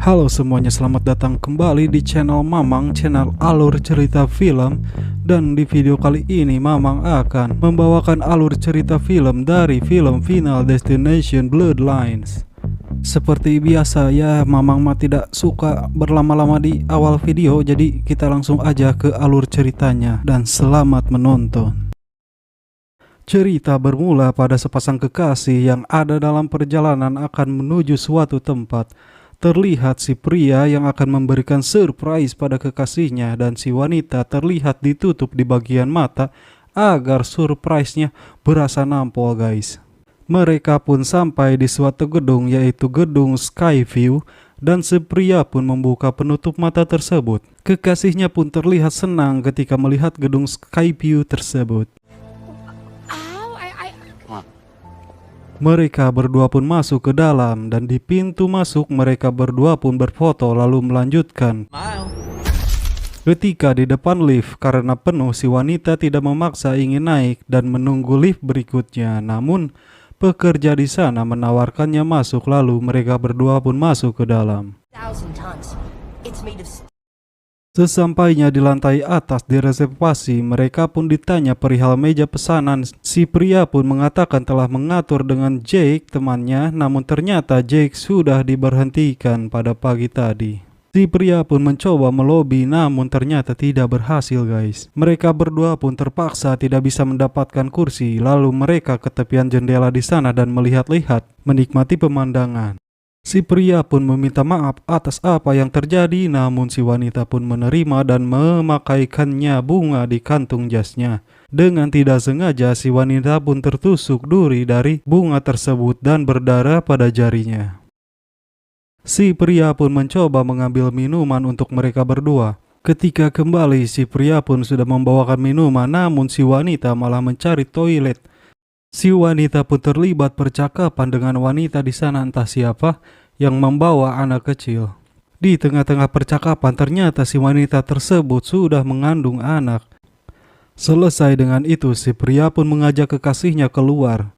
Halo semuanya, selamat datang kembali di channel Mamang, channel alur cerita film. Dan di video kali ini Mamang akan membawakan alur cerita film dari film Final Destination Bloodlines. Seperti biasa ya, Mamang mah tidak suka berlama-lama di awal video, jadi kita langsung aja ke alur ceritanya dan selamat menonton. Cerita bermula pada sepasang kekasih yang ada dalam perjalanan akan menuju suatu tempat. Terlihat si pria yang akan memberikan surprise pada kekasihnya dan si wanita terlihat ditutup di bagian mata agar surprise-nya berasa nampol guys. Mereka pun sampai di suatu gedung, yaitu gedung Skyview, dan si pria pun membuka penutup mata tersebut. Kekasihnya pun terlihat senang ketika melihat gedung Skyview tersebut. Mereka berdua pun masuk ke dalam dan di pintu masuk mereka berdua pun berfoto lalu melanjutkan. Ketika di depan lift karena penuh, si wanita tidak memaksa ingin naik dan menunggu lift berikutnya. Namun pekerja di sana menawarkannya masuk, lalu mereka berdua pun masuk ke dalam. Sesampainya di lantai atas di reservasi, mereka pun ditanya perihal meja pesanan. Si pria pun mengatakan telah mengatur dengan Jake temannya, namun ternyata Jake sudah diberhentikan pada pagi tadi. Si pria pun mencoba melobi, namun ternyata tidak berhasil guys. Mereka berdua pun terpaksa tidak bisa mendapatkan kursi, lalu mereka ke tepian jendela di sana dan melihat-lihat, menikmati pemandangan. Si pria pun meminta maaf atas apa yang terjadi, namun si wanita pun menerima dan memakaikannya bunga di kantung jasnya. Dengan tidak sengaja si wanita pun tertusuk duri dari bunga tersebut dan berdarah pada jarinya. Si pria pun mencoba mengambil minuman untuk mereka berdua. Ketika kembali, si pria pun sudah membawakan minuman, namun si wanita malah mencari toilet. Si wanita pun terlibat percakapan dengan wanita di sana, entah siapa yang membawa anak kecil. Di tengah-tengah percakapan ternyata si wanita tersebut sudah mengandung anak. Selesai dengan itu, si pria pun mengajak kekasihnya keluar.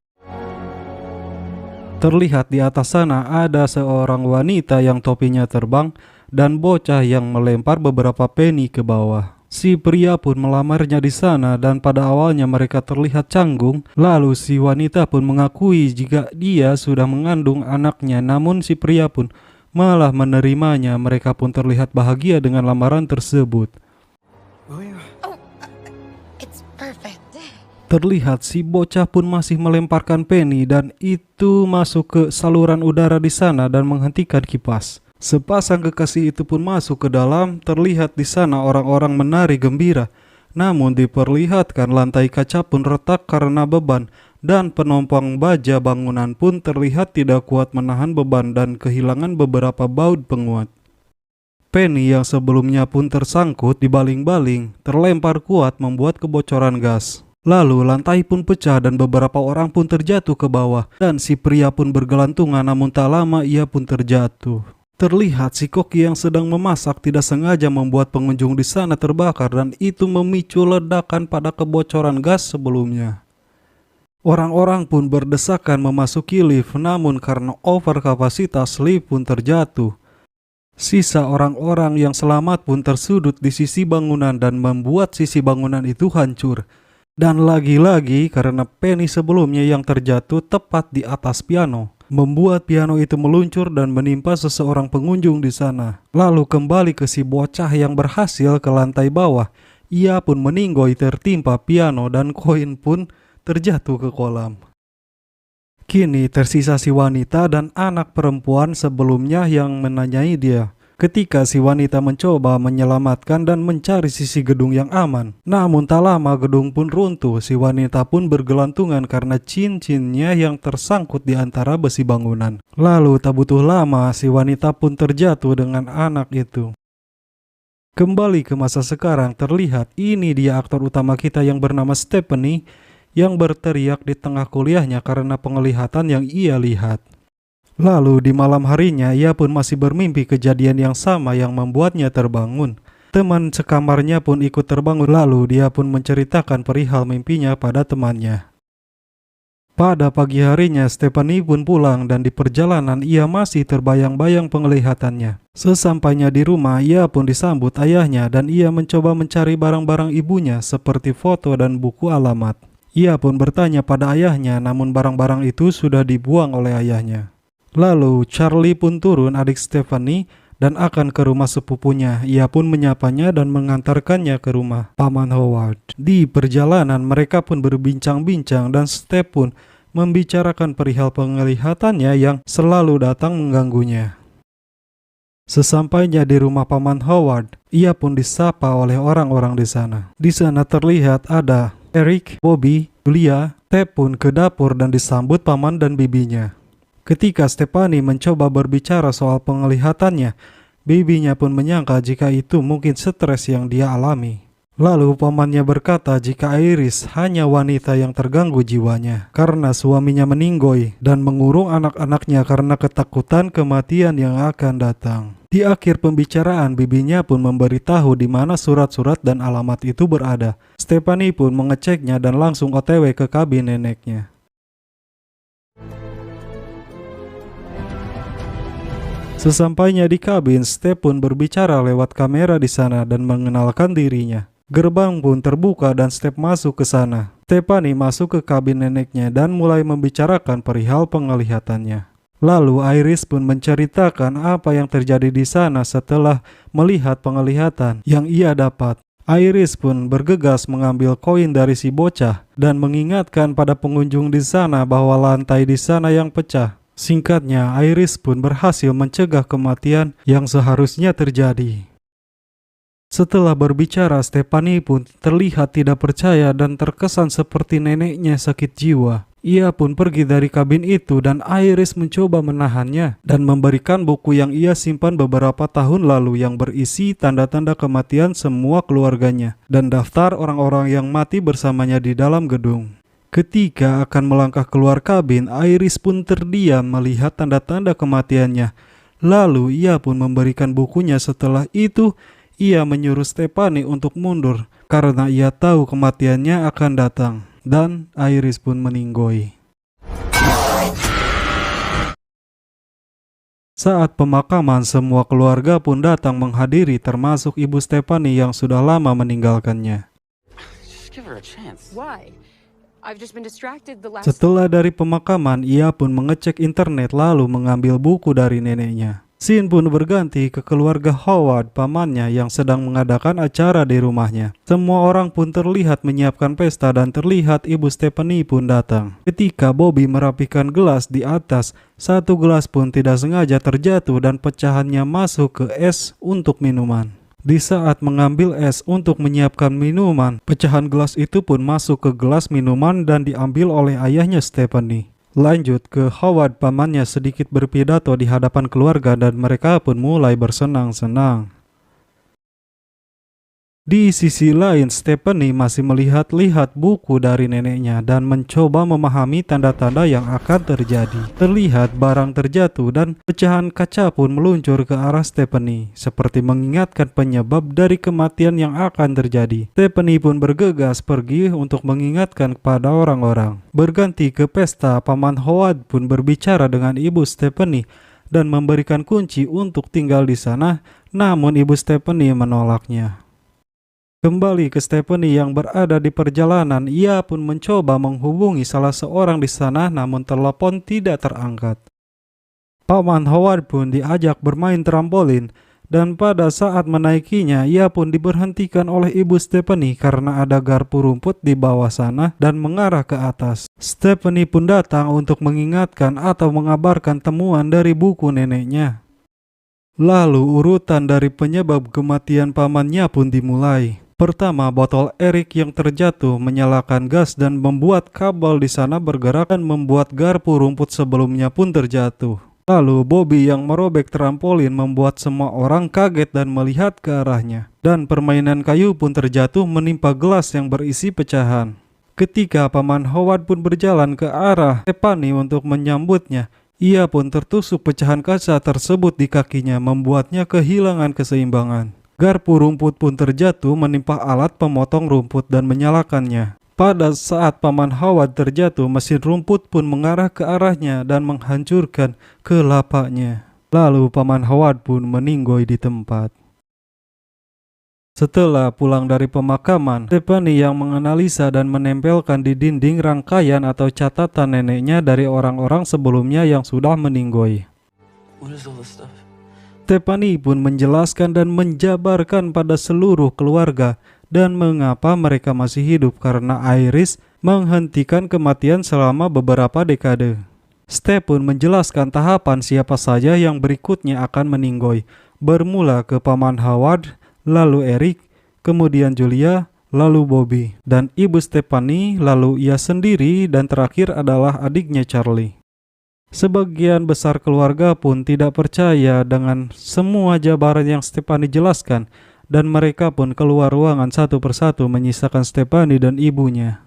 Terlihat di atas sana ada seorang wanita yang topinya terbang dan bocah yang melempar beberapa peni ke bawah. Si pria pun melamarnya di sana dan pada awalnya mereka terlihat canggung. Lalu si wanita pun mengakui jika dia sudah mengandung anaknya, namun si pria pun malah menerimanya. Mereka pun terlihat bahagia dengan lamaran tersebut. Terlihat si bocah pun masih melemparkan peni dan itu masuk ke saluran udara di sana dan menghentikan kipas. Sepasang kekasih itu pun masuk ke dalam. Terlihat di sana orang-orang menari gembira. Namun diperlihatkan lantai kaca pun retak karena beban dan penumpang baja bangunan pun terlihat tidak kuat menahan beban dan kehilangan beberapa baut penguat. Penny yang sebelumnya pun tersangkut di baling-baling terlempar kuat membuat kebocoran gas. Lalu lantai pun pecah dan beberapa orang pun terjatuh ke bawah dan si pria pun bergelantungan, namun tak lama ia pun terjatuh. Terlihat si koki yang sedang memasak tidak sengaja membuat pengunjung di sana terbakar dan itu memicu ledakan pada kebocoran gas sebelumnya. Orang-orang pun berdesakan memasuki lift, namun karena over kapasitas lift pun terjatuh. Sisa orang-orang yang selamat pun tersudut di sisi bangunan dan membuat sisi bangunan itu hancur. Dan lagi-lagi karena Penny sebelumnya yang terjatuh tepat di atas piano, membuat piano itu meluncur dan menimpa seseorang pengunjung di sana. Lalu kembali ke si bocah yang berhasil ke lantai bawah. Ia pun meninggoy tertimpa piano dan koin pun terjatuh ke kolam. Kini tersisa si wanita dan anak perempuan sebelumnya yang menanyai dia. Ketika si wanita mencoba menyelamatkan dan mencari sisi gedung yang aman, namun tak lama gedung pun runtuh. Si wanita pun bergelantungan karena cincinnya yang tersangkut di antara besi bangunan. Lalu tak butuh lama si wanita pun terjatuh dengan anak itu. Kembali ke masa sekarang, terlihat ini dia aktor utama kita yang bernama Stephanie yang berteriak di tengah kuliahnya karena penglihatan yang ia lihat. Lalu di malam harinya ia pun masih bermimpi kejadian yang sama yang membuatnya terbangun. Teman sekamarnya pun ikut terbangun, lalu dia pun menceritakan perihal mimpinya pada temannya. Pada pagi harinya Stephanie pun pulang dan di perjalanan ia masih terbayang-bayang penglihatannya. Sesampainya di rumah, ia pun disambut ayahnya dan ia mencoba mencari barang-barang ibunya seperti foto dan buku alamat. Ia pun bertanya pada ayahnya, namun barang-barang itu sudah dibuang oleh ayahnya. Lalu Charlie pun turun, adik Stephanie, dan akan ke rumah sepupunya. Ia pun menyapanya dan mengantarkannya ke rumah Paman Howard. Di perjalanan mereka pun berbincang-bincang dan Steph pun membicarakan perihal penglihatannya yang selalu datang mengganggunya. Sesampainya di rumah Paman Howard, ia pun disapa oleh orang-orang di sana. Di sana terlihat ada Eric, Bobby, Julia. Steph pun ke dapur dan disambut paman dan bibinya. Ketika Stephanie mencoba berbicara soal penglihatannya, bibinya pun menyangka jika itu mungkin stres yang dia alami. Lalu pamannya berkata jika Iris hanya wanita yang terganggu jiwanya karena suaminya meninggoy dan mengurung anak-anaknya karena ketakutan kematian yang akan datang. Di akhir pembicaraan, bibinya pun memberitahu di mana surat-surat dan alamat itu berada. Stephanie pun mengeceknya dan langsung OTW ke kabin neneknya. Sesampainya di kabin, Steph pun berbicara lewat kamera di sana dan mengenalkan dirinya. Gerbang pun terbuka dan Steph masuk ke sana. Stephanie masuk ke kabin neneknya dan mulai membicarakan perihal penglihatannya. Lalu Iris pun menceritakan apa yang terjadi di sana setelah melihat penglihatan yang ia dapat. Iris pun bergegas mengambil koin dari si bocah dan mengingatkan pada pengunjung di sana bahwa lantai di sana yang pecah. Singkatnya, Iris pun berhasil mencegah kematian yang seharusnya terjadi. Setelah berbicara, Stephanie pun terlihat tidak percaya dan terkesan seperti neneknya sakit jiwa. Ia pun pergi dari kabin itu dan Iris mencoba menahannya dan memberikan buku yang ia simpan beberapa tahun lalu yang berisi tanda-tanda kematian semua keluarganya dan daftar orang-orang yang mati bersamanya di dalam gedung. Ketika akan melangkah keluar kabin, Iris pun terdiam melihat tanda-tanda kematiannya. Lalu ia pun memberikan bukunya. Setelah itu, ia menyuruh Stephanie untuk mundur karena ia tahu kematiannya akan datang. Dan Iris pun meninggoy. Saat pemakaman, semua keluarga pun datang menghadiri termasuk ibu Stephanie yang sudah lama meninggalkannya. Setelah dari pemakaman, ia pun mengecek internet lalu mengambil buku dari neneknya. Scene pun berganti ke keluarga Howard, pamannya yang sedang mengadakan acara di rumahnya. Semua orang pun terlihat menyiapkan pesta dan terlihat ibu Stephanie pun datang. Ketika Bobby merapikan gelas di atas, satu gelas pun tidak sengaja terjatuh dan pecahannya masuk ke es untuk minuman. Di saat mengambil es untuk menyiapkan minuman, pecahan gelas itu pun masuk ke gelas minuman dan diambil oleh ayahnya Stephanie. Lanjut ke Howard, pamannya sedikit berpidato di hadapan keluarga dan mereka pun mulai bersenang-senang. Di sisi lain, Stephanie masih melihat-lihat buku dari neneknya dan mencoba memahami tanda-tanda yang akan terjadi. Terlihat barang terjatuh dan pecahan kaca pun meluncur ke arah Stephanie, seperti mengingatkan penyebab dari kematian yang akan terjadi. Stephanie pun bergegas pergi untuk mengingatkan kepada orang-orang. Berganti ke pesta, Paman Howard pun berbicara dengan ibu Stephanie dan memberikan kunci untuk tinggal di sana, namun ibu Stephanie menolaknya. Kembali ke Stephanie yang berada di perjalanan, ia pun mencoba menghubungi salah seorang di sana namun telepon tidak terangkat. Paman Howard pun diajak bermain trampolin dan pada saat menaikinya ia pun diberhentikan oleh ibu Stephanie karena ada garpu rumput di bawah sana dan mengarah ke atas. Stephanie pun datang untuk mengingatkan atau mengabarkan temuan dari buku neneknya. Lalu urutan dari penyebab kematian pamannya pun dimulai. Pertama, botol Eric yang terjatuh menyalakan gas dan membuat kabel di sana bergerak dan membuat garpu rumput sebelumnya pun terjatuh. Lalu Bobby yang merobek trampolin membuat semua orang kaget dan melihat ke arahnya. Dan permainan kayu pun terjatuh menimpa gelas yang berisi pecahan. Ketika Paman Howard pun berjalan ke arah Stephanie untuk menyambutnya, ia pun tertusuk pecahan kaca tersebut di kakinya membuatnya kehilangan keseimbangan. Garpu rumput pun terjatuh menimpa alat pemotong rumput dan menyalakannya. Pada saat Paman Howard terjatuh, mesin rumput pun mengarah ke arahnya dan menghancurkan kelapanya. Lalu Paman Howard pun meninggoy di tempat. Setelah pulang dari pemakaman, Stephanie yang menganalisa dan menempelkan di dinding rangkaian atau catatan neneknya dari orang-orang sebelumnya yang sudah meninggoy. Stephanie pun menjelaskan dan menjabarkan pada seluruh keluarga dan mengapa mereka masih hidup karena Iris menghentikan kematian selama beberapa dekade. Steph pun menjelaskan tahapan siapa saja yang berikutnya akan meninggoy, bermula ke Paman Howard, lalu Eric, kemudian Julia, lalu Bobby, dan ibu Stephanie, lalu ia sendiri, dan terakhir adalah adiknya Charlie. Sebagian besar keluarga pun tidak percaya dengan semua jabaran yang Stephanie jelaskan, dan mereka pun keluar ruangan satu persatu menyisakan Stephanie dan ibunya.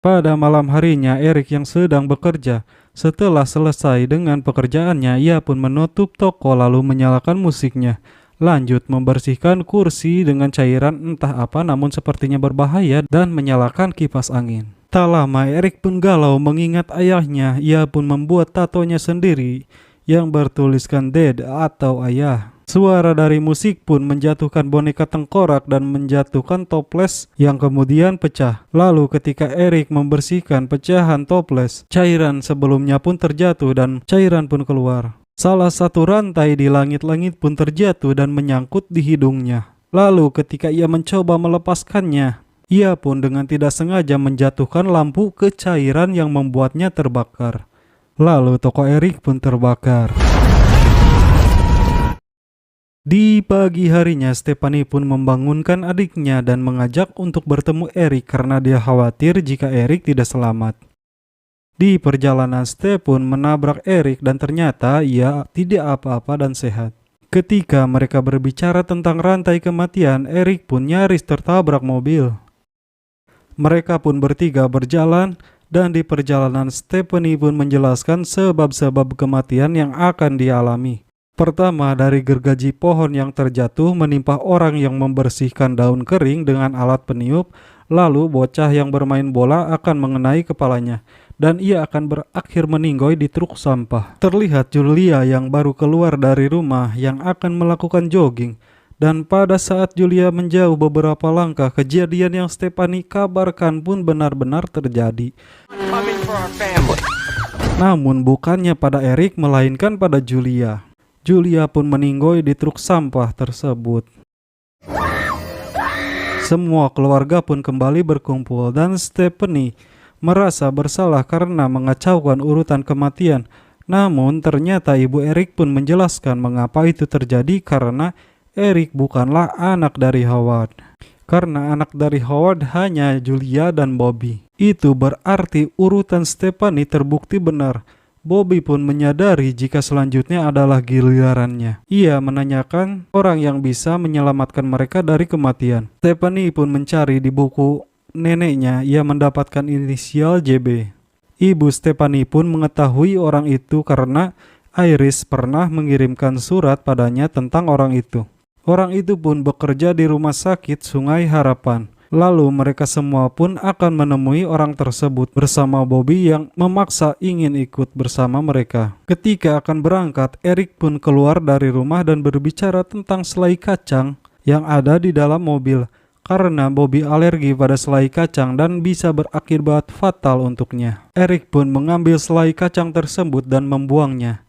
Pada malam harinya, Eric yang sedang bekerja, setelah selesai dengan pekerjaannya, ia pun menutup toko lalu menyalakan musiknya. Lanjut membersihkan kursi dengan cairan entah apa namun sepertinya berbahaya dan menyalakan kipas angin. Tak lama Eric pun galau mengingat ayahnya. Ia pun membuat tatonya sendiri yang bertuliskan Dad atau ayah. Suara dari musik pun menjatuhkan boneka tengkorak dan menjatuhkan toples yang kemudian pecah. Lalu ketika Eric membersihkan pecahan toples, cairan sebelumnya pun terjatuh dan cairan pun keluar. Salah satu rantai di langit-langit pun terjatuh dan menyangkut di hidungnya. Lalu ketika ia mencoba melepaskannya, ia pun dengan tidak sengaja menjatuhkan lampu ke cairan yang membuatnya terbakar. Lalu toko Eric pun terbakar. Di pagi harinya, Stephanie pun membangunkan adiknya dan mengajak untuk bertemu Eric karena dia khawatir jika Eric tidak selamat. Di perjalanan, Steph pun menabrak Eric dan ternyata ia tidak apa-apa dan sehat. Ketika mereka berbicara tentang rantai kematian, Eric pun nyaris tertabrak mobil. Mereka pun bertiga berjalan dan di perjalanan Stephanie pun menjelaskan sebab-sebab kematian yang akan dialami. Pertama, dari gergaji pohon yang terjatuh menimpa orang yang membersihkan daun kering dengan alat peniup, lalu bocah yang bermain bola akan mengenai kepalanya dan ia akan berakhir meninggoy di truk sampah. Terlihat Julia yang baru keluar dari rumah yang akan melakukan jogging, dan pada saat Julia menjauh beberapa langkah, kejadian yang Stephanie kabarkan pun benar-benar terjadi. Namun bukannya pada Eric melainkan pada Julia. Julia pun meninggoy di truk sampah tersebut. Semua keluarga pun kembali berkumpul dan Stephanie merasa bersalah karena mengacaukan urutan kematian. Namun ternyata ibu Eric pun menjelaskan mengapa itu terjadi karena Eric bukanlah anak dari Howard. Karena anak dari Howard hanya Julia dan Bobby. Itu berarti urutan Stephanie terbukti benar. Bobby pun menyadari jika selanjutnya adalah gilirannya. Ia menanyakan orang yang bisa menyelamatkan mereka dari kematian. Stephanie pun mencari di buku neneknya. Ia mendapatkan inisial JB. Ibu Stephanie pun mengetahui orang itu karena Iris pernah mengirimkan surat padanya tentang orang itu. Orang itu pun bekerja di rumah sakit Sungai Harapan. Lalu mereka semua pun akan menemui orang tersebut bersama Bobby yang memaksa ingin ikut bersama mereka. Ketika akan berangkat, Eric pun keluar dari rumah dan berbicara tentang selai kacang yang ada di dalam mobil. Karena Bobby alergi pada selai kacang dan bisa berakibat fatal untuknya. Eric pun mengambil selai kacang tersebut dan membuangnya.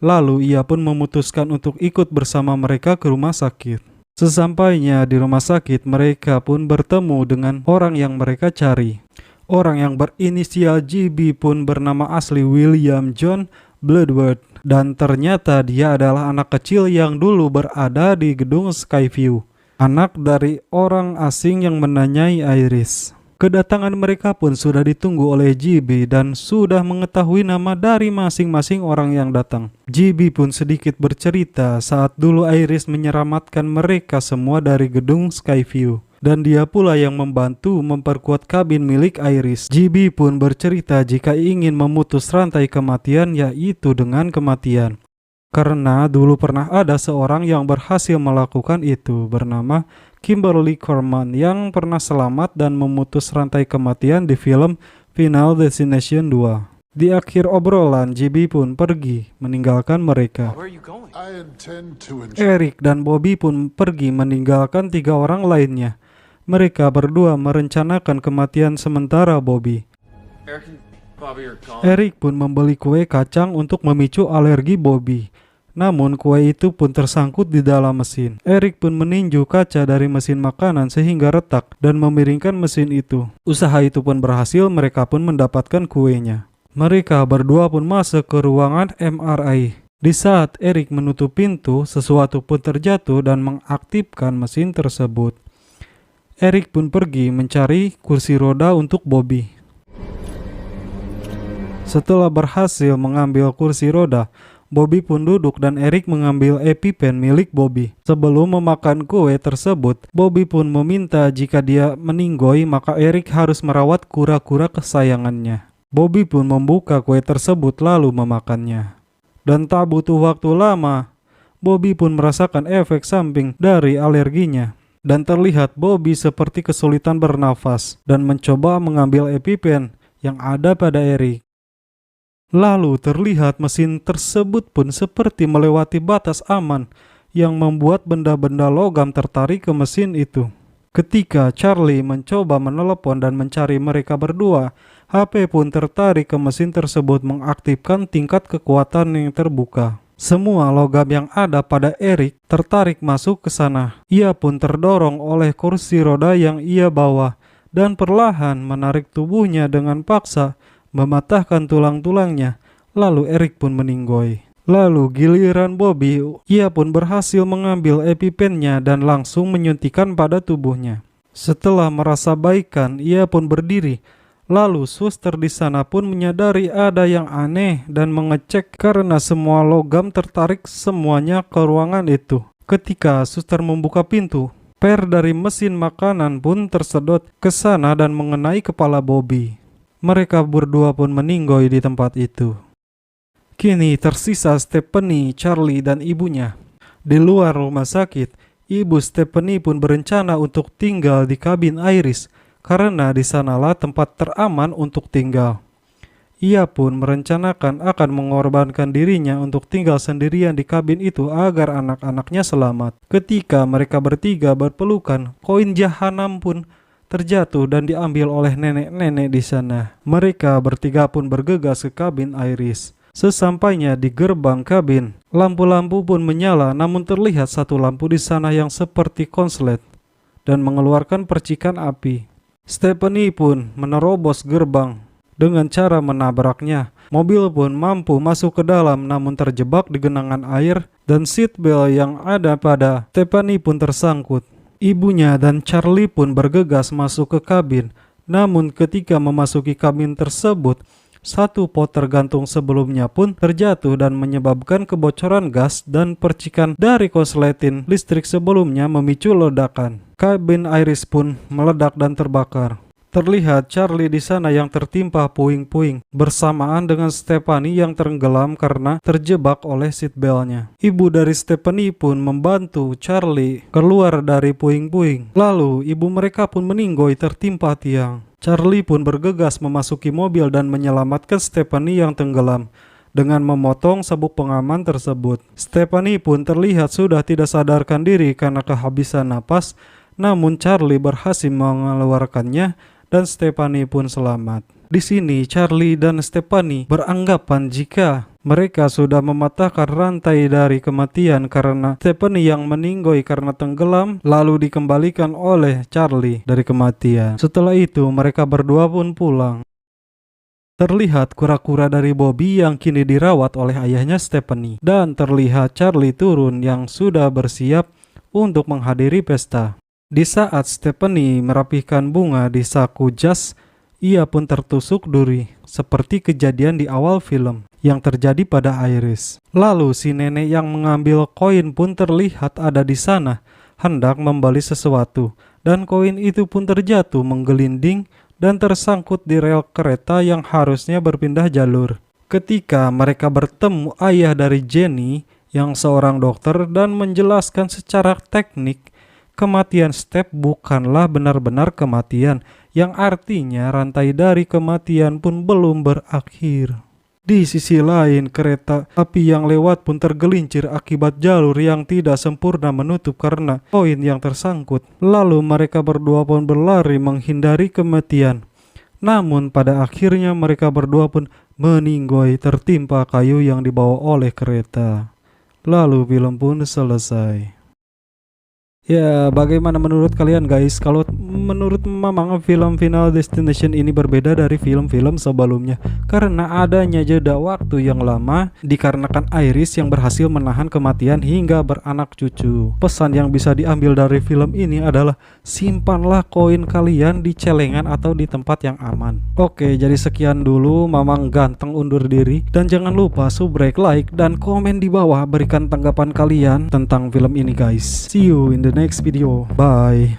Lalu ia pun memutuskan untuk ikut bersama mereka ke rumah sakit. Sesampainya di rumah sakit, mereka pun bertemu dengan orang yang mereka cari. Orang yang berinisial GB pun bernama asli William John Bloodworth. Dan ternyata dia adalah anak kecil yang dulu berada di gedung Skyview. Anak dari orang asing yang menanyai Iris. Kedatangan mereka pun sudah ditunggu oleh GB dan sudah mengetahui nama dari masing-masing orang yang datang. GB pun sedikit bercerita saat dulu Iris menyelamatkan mereka semua dari gedung Skyview. Dan dia pula yang membantu memperkuat kabin milik Iris. GB pun bercerita jika ingin memutus rantai kematian yaitu dengan kematian. Karena dulu pernah ada seorang yang berhasil melakukan itu bernama Kimberly Corman yang pernah selamat dan memutus rantai kematian di film Final Destination 2. Di akhir obrolan, JB pun pergi meninggalkan mereka. I intend to enjoy. Eric dan Bobby pun pergi meninggalkan 3 orang lainnya. Mereka berdua merencanakan kematian sementara Bobby. Eric and Bobby are gone. Eric pun membeli kue kacang untuk memicu alergi Bobby. Namun kue itu pun tersangkut di dalam mesin. Eric pun meninju kaca dari mesin makanan sehingga retak dan memiringkan mesin itu. Usaha itu pun berhasil, mereka pun mendapatkan kuenya. Mereka berdua pun masuk ke ruangan MRI. Di saat Eric menutup pintu, sesuatu pun terjatuh dan mengaktifkan mesin tersebut. Eric pun pergi mencari kursi roda untuk Bobby. Setelah berhasil mengambil kursi roda, Bobby pun duduk dan Eric mengambil EpiPen milik Bobby. Sebelum memakan kue tersebut, Bobby pun meminta jika dia meninggoy maka Eric harus merawat kura-kura kesayangannya. Bobby pun membuka kue tersebut lalu memakannya. Dan tak butuh waktu lama, Bobby pun merasakan efek samping dari alerginya. Dan terlihat Bobby seperti kesulitan bernafas dan mencoba mengambil EpiPen yang ada pada Eric. Lalu terlihat mesin tersebut pun seperti melewati batas aman yang membuat benda-benda logam tertarik ke mesin itu. Ketika Charlie mencoba menelepon dan mencari mereka berdua, HP pun tertarik ke mesin tersebut mengaktifkan tingkat kekuatan yang terbuka. Semua logam yang ada pada Eric tertarik masuk ke sana. Ia pun terdorong oleh kursi roda yang ia bawa dan perlahan menarik tubuhnya dengan paksa, mematahkan tulang-tulangnya. Lalu Eric pun meninggoy. Lalu giliran Bobby, ia pun berhasil mengambil EpiPen-nya dan langsung menyuntikkan pada tubuhnya. Setelah merasa baikan, ia pun berdiri. Lalu suster di sana pun menyadari ada yang aneh dan mengecek karena semua logam tertarik semuanya ke ruangan itu. Ketika suster membuka pintu, per dari mesin makanan pun tersedot ke sana dan mengenai kepala Bobby. Mereka berdua pun meninggoy di tempat itu. Kini tersisa Stephanie, Charlie, dan ibunya. Di luar rumah sakit, ibu Stephanie pun berencana untuk tinggal di kabin Iris karena di sanalah tempat teraman untuk tinggal. Ia pun merencanakan akan mengorbankan dirinya untuk tinggal sendirian di kabin itu agar anak-anaknya selamat. Ketika mereka bertiga berpelukan, koin jahanam pun terjatuh dan diambil oleh nenek-nenek di sana. Mereka bertiga pun bergegas ke kabin Iris. Sesampainya di gerbang kabin, lampu-lampu pun menyala, namun terlihat satu lampu di sana yang seperti konslet dan mengeluarkan percikan api. Stephanie pun menerobos gerbang dengan cara menabraknya. Mobil pun mampu masuk ke dalam namun terjebak di genangan air dan seatbelt yang ada pada Stephanie pun tersangkut. Ibunya dan Charlie pun bergegas masuk ke kabin. Namun ketika memasuki kabin tersebut, satu pot tergantung sebelumnya pun terjatuh dan menyebabkan kebocoran gas dan percikan dari konsleting listrik sebelumnya memicu ledakan. Kabin Iris pun meledak dan terbakar. Terlihat Charlie di sana yang tertimpa puing-puing bersamaan dengan Stephanie yang tenggelam karena terjebak oleh seatbeltnya. Ibu dari Stephanie pun membantu Charlie keluar dari puing-puing. Lalu ibu mereka pun meninggoy tertimpa tiang. Charlie pun bergegas memasuki mobil dan menyelamatkan Stephanie yang tenggelam dengan memotong sabuk pengaman tersebut. Stephanie pun terlihat sudah tidak sadarkan diri karena kehabisan napas, namun Charlie berhasil mengeluarkannya dan Stephanie pun selamat. Di sini Charlie dan Stephanie beranggapan jika mereka sudah mematahkan rantai dari kematian karena Stephanie yang meninggoy karena tenggelam lalu dikembalikan oleh Charlie dari kematian. Setelah itu mereka berdua pun pulang. Terlihat kura-kura dari Bobby yang kini dirawat oleh ayahnya Stephanie. Dan terlihat Charlie turun yang sudah bersiap untuk menghadiri pesta. Di saat Stephanie merapihkan bunga di saku jas, ia pun tertusuk duri, seperti kejadian di awal film yang terjadi pada Iris. Lalu si nenek yang mengambil koin pun terlihat ada di sana, hendak membeli sesuatu, dan koin itu pun terjatuh menggelinding dan tersangkut di rel kereta yang harusnya berpindah jalur. Ketika mereka bertemu ayah dari Jenny yang seorang dokter dan menjelaskan secara teknik kematian Step bukanlah benar-benar kematian, yang artinya rantai dari kematian pun belum berakhir. Di sisi lain, kereta api yang lewat pun tergelincir akibat jalur yang tidak sempurna menutup karena koin yang tersangkut. Lalu mereka berdua pun berlari menghindari kematian. Namun pada akhirnya mereka berdua pun meninggoy tertimpa kayu yang dibawa oleh kereta. Lalu film pun selesai. Ya, bagaimana menurut kalian guys? Kalau menurut Mamang, film Final Destination ini berbeda dari film-film sebelumnya karena adanya jeda waktu yang lama dikarenakan Iris yang berhasil menahan kematian hingga beranak cucu. Pesan yang bisa diambil dari film ini adalah simpanlah koin kalian di celengan atau di tempat yang aman. Oke, jadi sekian dulu Mamang Ganteng undur diri, dan jangan lupa subscribe, like, dan komen di bawah berikan tanggapan kalian tentang film ini guys. See you in the next video. Bye.